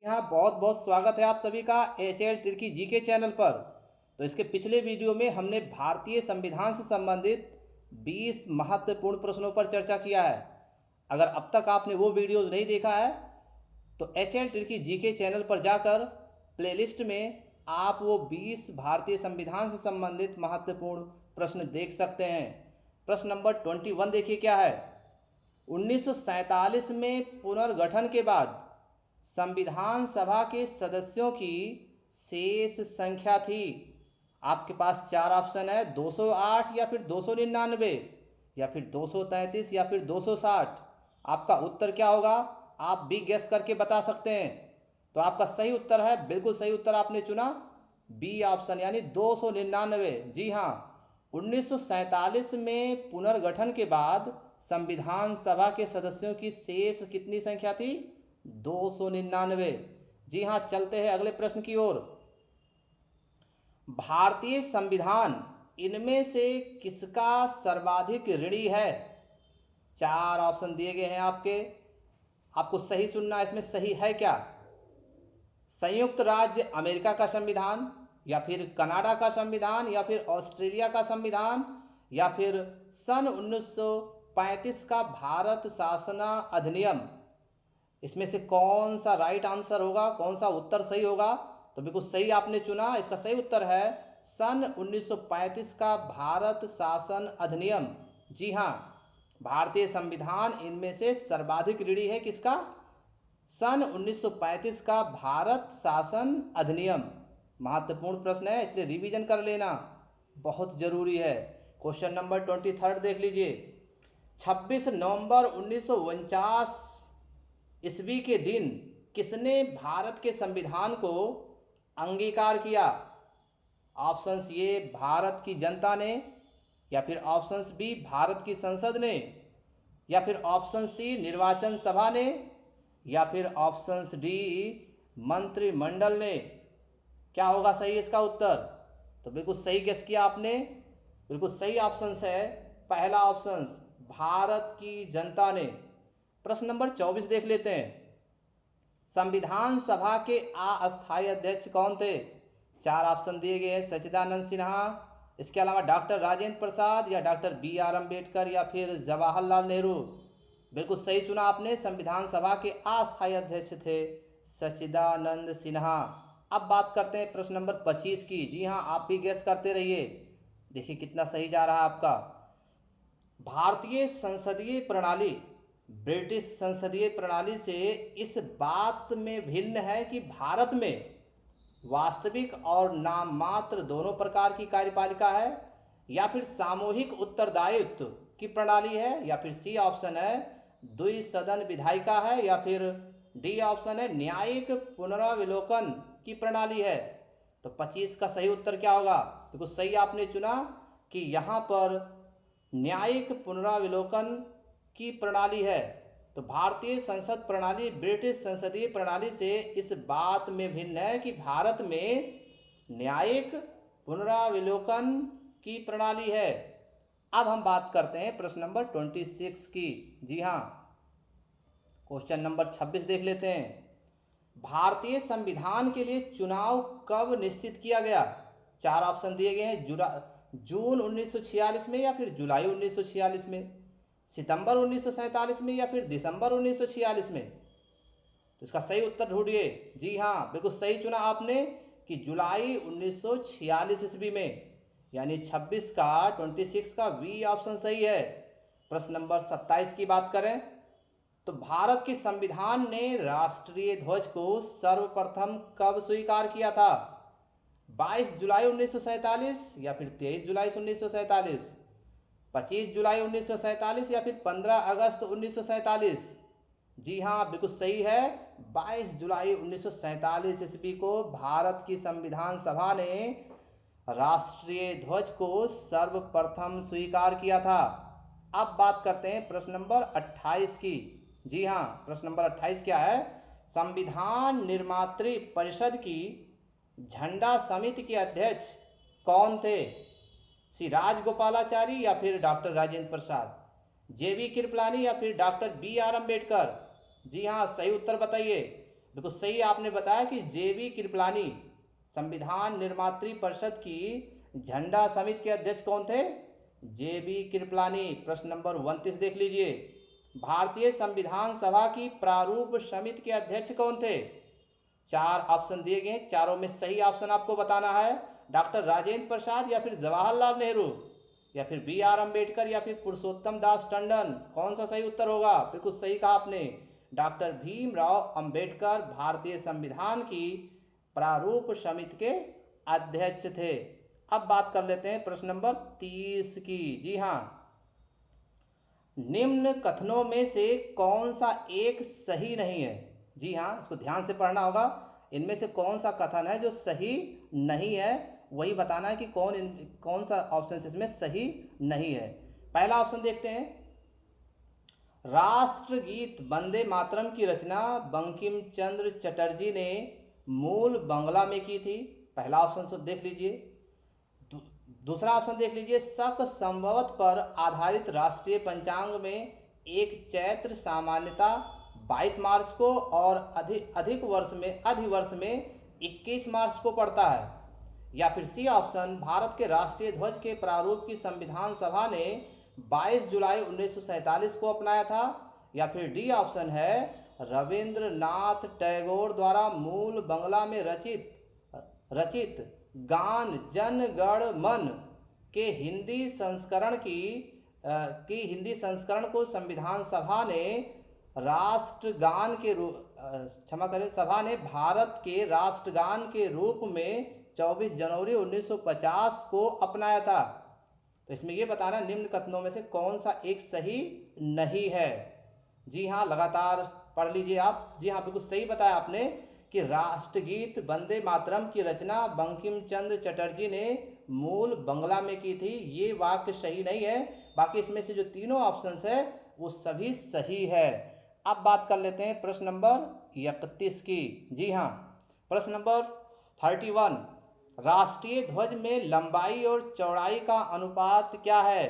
यहाँ बहुत बहुत स्वागत है आप सभी का एशियल तुर्की जीके चैनल पर। तो इसके पिछले वीडियो में हमने भारतीय संविधान से संबंधित 20 महत्वपूर्ण प्रश्नों पर चर्चा किया है। अगर अब तक आपने वो वीडियो नहीं देखा है तो एशियल तुर्की जीके चैनल पर जाकर प्लेलिस्ट में आप वो 20 भारतीय संविधान से संबंधित महत्वपूर्ण प्रश्न देख सकते हैं। प्रश्न नंबर 21 देखिए क्या है। 1947 में पुनर्गठन के बाद संविधान सभा के सदस्यों की शेष संख्या थी। आपके पास चार ऑप्शन है, 208 या फिर 299 या फिर 233 या फिर 260। आपका उत्तर क्या होगा आप भी गेस करके बता सकते हैं। तो आपका सही उत्तर है, बिल्कुल सही उत्तर आपने चुना बी ऑप्शन यानी 299। जी हाँ, 1947 में पुनर्गठन के बाद संविधान सभा के सदस्यों की शेष कितनी संख्या थी? 299। जी हाँ, चलते हैं अगले प्रश्न की ओर। भारतीय संविधान इनमें से किसका सर्वाधिक ऋणी है? चार ऑप्शन दिए गए हैं आपको सही सुनना, इसमें सही है क्या? संयुक्त राज्य अमेरिका का संविधान, या फिर कनाडा का संविधान, या फिर ऑस्ट्रेलिया का संविधान, या फिर सन 1935 का भारत शासन अधिनियम। इसमें से कौन सा राइट आंसर होगा, कौन सा उत्तर सही होगा? तो बिल्कुल सही आपने चुना। इसका सही उत्तर है सन 1935 का भारत शासन अधिनियम। जी हाँ, भारतीय संविधान इनमें से सर्वाधिक ऋणी है किसका? सन 1935 का भारत शासन अधिनियम। महत्वपूर्ण प्रश्न है, इसलिए रिवीजन कर लेना बहुत जरूरी है। क्वेश्चन नंबर 23 देख लीजिए। 26 नवंबर 1949 ईस्वी के दिन किसने भारत के संविधान को अंगीकार किया? ऑप्शंस ए भारत की जनता ने, या फिर ऑप्शंस बी भारत की संसद ने, या फिर ऑप्शन सी निर्वाचन सभा ने, या फिर ऑप्शंस डी मंत्रिमंडल ने। क्या होगा सही इसका उत्तर? तो बिल्कुल सही गेस किया आपने, बिल्कुल सही ऑप्शन है पहला ऑप्शन, भारत की जनता ने। प्रश्न नंबर 24 देख लेते हैं। संविधान सभा के अस्थायी अध्यक्ष कौन थे? चार ऑप्शन दिए गए हैं, सच्चिदानंद सिन्हा, इसके अलावा डॉक्टर राजेंद्र प्रसाद, या डॉक्टर BR अम्बेडकर, या फिर जवाहरलाल नेहरू। बिल्कुल सही चुना आपने, संविधान सभा के अस्थायी अध्यक्ष थे सच्चिदानंद सिन्हा। अब बात करते हैं प्रश्न नंबर 25 की। जी हाँ, आप भी गेस करते रहिए, देखिए कितना सही जा रहा है आपका। भारतीय संसदीय प्रणाली ब्रिटिश संसदीय प्रणाली से इस बात में भिन्न है कि भारत में वास्तविक और नाम मात्र दोनों प्रकार की कार्यपालिका है, या फिर सामूहिक उत्तरदायित्व की प्रणाली है, या फिर सी ऑप्शन है द्विसदन विधायिका है, या फिर डी ऑप्शन है न्यायिक पुनरावलोकन की प्रणाली है। तो 25 का सही उत्तर क्या होगा? तो कुछ सही आपने चुना कि यहाँ पर न्यायिक पुनरावलोकन की प्रणाली है। तो भारतीय संसद प्रणाली ब्रिटिश संसदीय प्रणाली से इस बात में भिन्न है कि भारत में न्यायिक पुनरावलोकन की प्रणाली है। अब हम बात करते हैं प्रश्न नंबर 26 की। जी हाँ, क्वेश्चन नंबर 26 देख लेते हैं। भारतीय संविधान के लिए चुनाव कब निश्चित किया गया? चार ऑप्शन दिए गए हैं, जून 1946 में, या फिर जुलाई 1946 में, सितंबर 1947 में, या फिर दिसंबर 1946 में। तो इसका सही उत्तर ढूंढिए। जी हाँ, बिल्कुल सही चुना आपने कि जुलाई 1946 ईस्वी में, यानी 26 का वी ऑप्शन सही है। प्रश्न नंबर 27 की बात करें तो भारत के संविधान ने राष्ट्रीय ध्वज को सर्वप्रथम कब स्वीकार किया था? 22 जुलाई 1947, या फिर 23 जुलाई 1947, 25 जुलाई 1947, या फिर 15 अगस्त 1947। जी हाँ, बिल्कुल सही है, 22 जुलाई 1947 ईस्वी को भारत की संविधान सभा ने राष्ट्रीय ध्वज को सर्वप्रथम स्वीकार किया था। अब बात करते हैं प्रश्न नंबर 28 की। जी हाँ, प्रश्न नंबर 28 क्या है? संविधान निर्मात्री परिषद की झंडा समिति के अध्यक्ष कौन थे? श्री राजगोपालाचारी, या फिर डॉक्टर राजेंद्र प्रसाद, JB कृपलानी, या फिर डॉक्टर BR अम्बेडकर। जी हाँ, सही उत्तर बताइए। बिल्कुल सही आपने बताया कि जेबी कृपलानी संविधान निर्मात्री परिषद की झंडा समिति के अध्यक्ष कौन थे? जेबी कृपलानी। प्रश्न नंबर 29 देख लीजिए। भारतीय संविधान सभा की प्रारूप समिति के अध्यक्ष कौन थे? 4 ऑप्शन दिए गए हैं, चारों में सही ऑप्शन आपको बताना है। डॉक्टर राजेंद्र प्रसाद या फिर जवाहरलाल नेहरू या फिर B.R. अम्बेडकर या फिर पुरुषोत्तम दास टंडन, कौन सा सही उत्तर होगा? बिल्कुल सही कहा आपने, डॉक्टर भीमराव अंबेडकर भारतीय संविधान की प्रारूप समिति के अध्यक्ष थे। अब बात कर लेते हैं प्रश्न नंबर 30 की। जी हाँ, निम्न कथनों में से कौन सा एक सही नहीं है? जी हाँ, इसको ध्यान से पढ़ना होगा। इनमें से कौन सा कथन है जो सही नहीं है, वही बताना है कि कौन सा ऑप्शन इसमें सही नहीं है। पहला ऑप्शन देखते हैं, राष्ट्रगीत वंदे मातरम की रचना बंकिम चंद्र चटर्जी ने मूल बांग्ला में की थी। पहला ऑप्शन देख लीजिए। दूसरा ऑप्शन देख लीजिए, शक संवत पर आधारित राष्ट्रीय पंचांग में एक चैत्र सामान्यता 22 मार्च को और अधिवर्ष में 21 मार्च को पड़ता है। या फिर सी ऑप्शन, भारत के राष्ट्रीय ध्वज के प्रारूप की संविधान सभा ने 22 जुलाई 1947 को अपनाया था। या फिर डी ऑप्शन है, रविंद्रनाथ टैगोर द्वारा मूल बांग्ला में रचित गान जन गण मन के हिंदी संस्करण को संविधान सभा ने राष्ट्रगान के सभा ने भारत के राष्ट्रगान के रूप में 24 जनवरी 1950 को अपनाया था। तो इसमें यह बताना निम्न कथनों में से कौन सा एक सही नहीं है। जी हाँ, लगातार पढ़ लीजिए आप। जी हाँ, बिल्कुल सही बताया आपने कि राष्ट्रगीत वंदे मातरम की रचना बंकिम चंद्र चटर्जी ने मूल बांग्ला में की थी। ये वाक्य सही नहीं है। बाकी इसमें से जो तीनों ऑप्शंस है वो सभी सही है। अब बात कर लेते हैं प्रश्न नंबर 31 की। जी हाँ, प्रश्न नंबर 31, राष्ट्रीय ध्वज में लंबाई और चौड़ाई का अनुपात क्या है?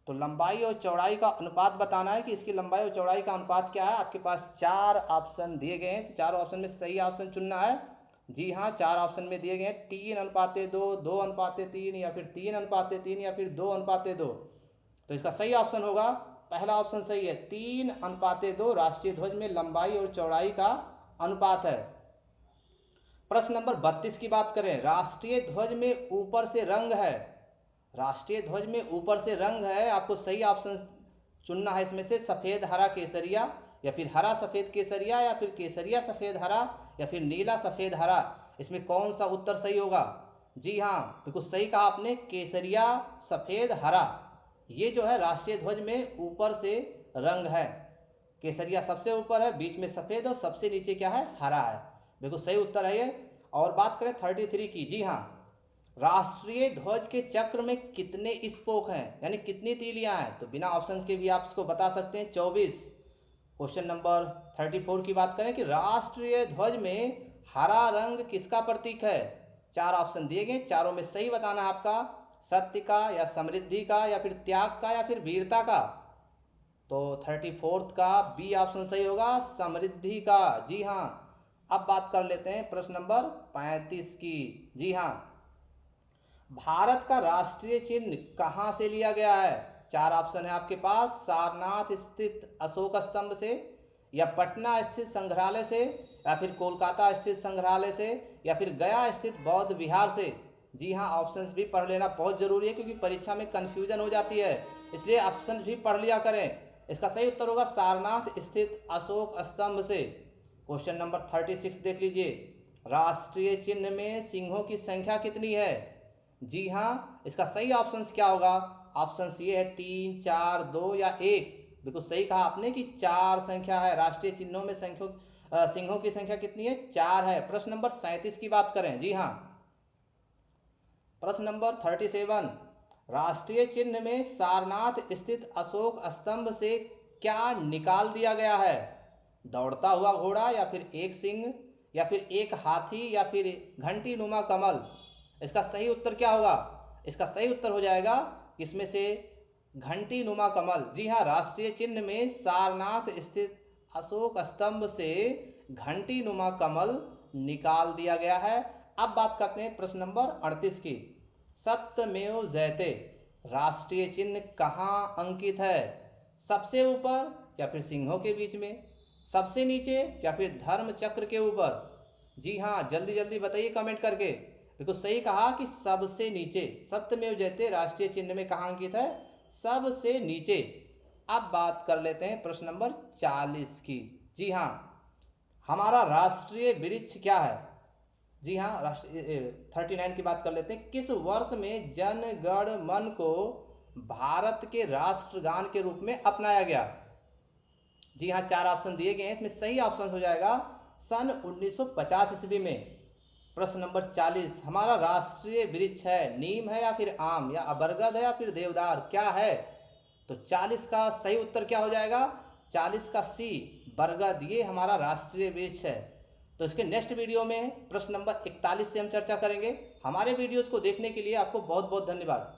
तो लंबाई और चौड़ाई का अनुपात बताना है कि इसकी लंबाई और चौड़ाई का अनुपात क्या है। आपके पास 4 ऑप्शन दिए गए हैं, चारों ऑप्शन में सही ऑप्शन चुनना है। जी हाँ, 4 ऑप्शन में दिए गए हैं, 3:2, 2:3 या फिर 3:3 या फिर 2:2। तो इसका सही ऑप्शन होगा, पहला ऑप्शन सही है, 3:2 राष्ट्रीय ध्वज में लंबाई और चौड़ाई का अनुपात है। प्रश्न नंबर 32 की बात करें, राष्ट्रीय ध्वज में ऊपर से रंग है। राष्ट्रीय ध्वज में ऊपर से रंग है, आपको सही ऑप्शन चुनना है। इसमें से सफ़ेद हरा केसरिया या फिर हरा सफ़ेद केसरिया या फिर केसरिया सफ़ेद हरा या फिर नीला सफ़ेद हरा, इसमें कौन सा उत्तर सही होगा? जी हाँ, बिल्कुल सही कहा आपने, केसरिया सफ़ेद हरा। ये जो है राष्ट्रीय ध्वज में ऊपर से रंग है। केसरिया सबसे ऊपर है, बीच में सफ़ेद और सबसे नीचे क्या है? हरा है। बिल्कुल सही उत्तर है ये। और बात करें 33 की। जी हाँ, राष्ट्रीय ध्वज के चक्र में कितने स्पोक हैं, यानी कितनी तीलियां हैं? तो बिना ऑप्शंस के भी आप इसको बता सकते हैं, 24। क्वेश्चन नंबर 34 की बात करें कि राष्ट्रीय ध्वज में हरा रंग किसका प्रतीक है? 4 ऑप्शन दिए गए, चारों में सही बताना है आपका, सत्य का या समृद्धि का या फिर त्याग का या फिर वीरता का। तो 34 का बी ऑप्शन सही होगा, समृद्धि का। जी हाँ, अब बात कर लेते हैं प्रश्न नंबर 35 की। जी हाँ, भारत का राष्ट्रीय चिन्ह कहाँ से लिया गया है? 4 ऑप्शन है आपके पास, सारनाथ स्थित अशोक स्तंभ से या पटना स्थित संग्रहालय से या फिर कोलकाता स्थित संग्रहालय से या फिर गया स्थित बौद्ध विहार से। जी हाँ, ऑप्शंस भी पढ़ लेना बहुत ज़रूरी है क्योंकि परीक्षा में कन्फ्यूजन हो जाती है, इसलिए ऑप्शन भी पढ़ लिया करें। इसका सही उत्तर होगा सारनाथ स्थित अशोक स्तंभ से। क्वेश्चन नंबर 36 देख लीजिए, राष्ट्रीय चिन्ह में सिंहों की संख्या कितनी है? जी हाँ, इसका सही ऑप्शन क्या होगा? ऑप्शन ये है 3, 4, 2 या 1। बिल्कुल सही कहा आपने कि 4 संख्या है। राष्ट्रीय चिन्हों में सिंहों की संख्या कितनी है? 4 है। प्रश्न नंबर 37 की बात करें। जी हाँ, प्रश्न नंबर 37, राष्ट्रीय चिन्ह में सारनाथ स्थित अशोक स्तंभ से क्या निकाल दिया गया है? दौड़ता हुआ घोड़ा या फिर एक सिंह या फिर एक हाथी या फिर घंटी नुमा कमल। इसका सही उत्तर क्या होगा? इसका सही उत्तर हो जाएगा इसमें से घंटी नुमा कमल। जी हाँ, राष्ट्रीय चिन्ह में सारनाथ स्थित अशोक स्तंभ से घंटी नुमा कमल निकाल दिया गया है। अब बात करते हैं प्रश्न नंबर 38 की। सत्यमेव जयते राष्ट्रीय चिन्ह कहाँ अंकित है? सबसे ऊपर या फिर सिंहों के बीच में, सबसे नीचे या फिर धर्म चक्र के ऊपर? जी हाँ, जल्दी जल्दी बताइए कमेंट करके। बिल्कुल सही कहा कि सबसे नीचे। सत्यमेव जयते राष्ट्रीय चिन्ह में कहाँ अंकित है? सबसे नीचे। अब बात कर लेते हैं प्रश्न नंबर 40 की। जी हाँ, हमारा राष्ट्रीय वृक्ष क्या है? जी हाँ, राष्ट्रीय 39 की बात कर लेते हैं। किस वर्ष में जन गण मन को भारत के राष्ट्रगान के रूप में अपनाया गया? जी हाँ, 4 ऑप्शन दिए गए हैं, इसमें सही ऑप्शन हो जाएगा सन 1950 ईस्वी में। प्रश्न नंबर 40, हमारा राष्ट्रीय वृक्ष है नीम है या फिर आम, या बरगद है या फिर देवदार, क्या है? तो 40 का सही उत्तर क्या हो जाएगा? 40 का सी, बरगद, ये हमारा राष्ट्रीय वृक्ष है। तो इसके नेक्स्ट वीडियो में प्रश्न नंबर 41 से हम चर्चा करेंगे। हमारे वीडियोस को देखने के लिए आपको बहुत बहुत धन्यवाद।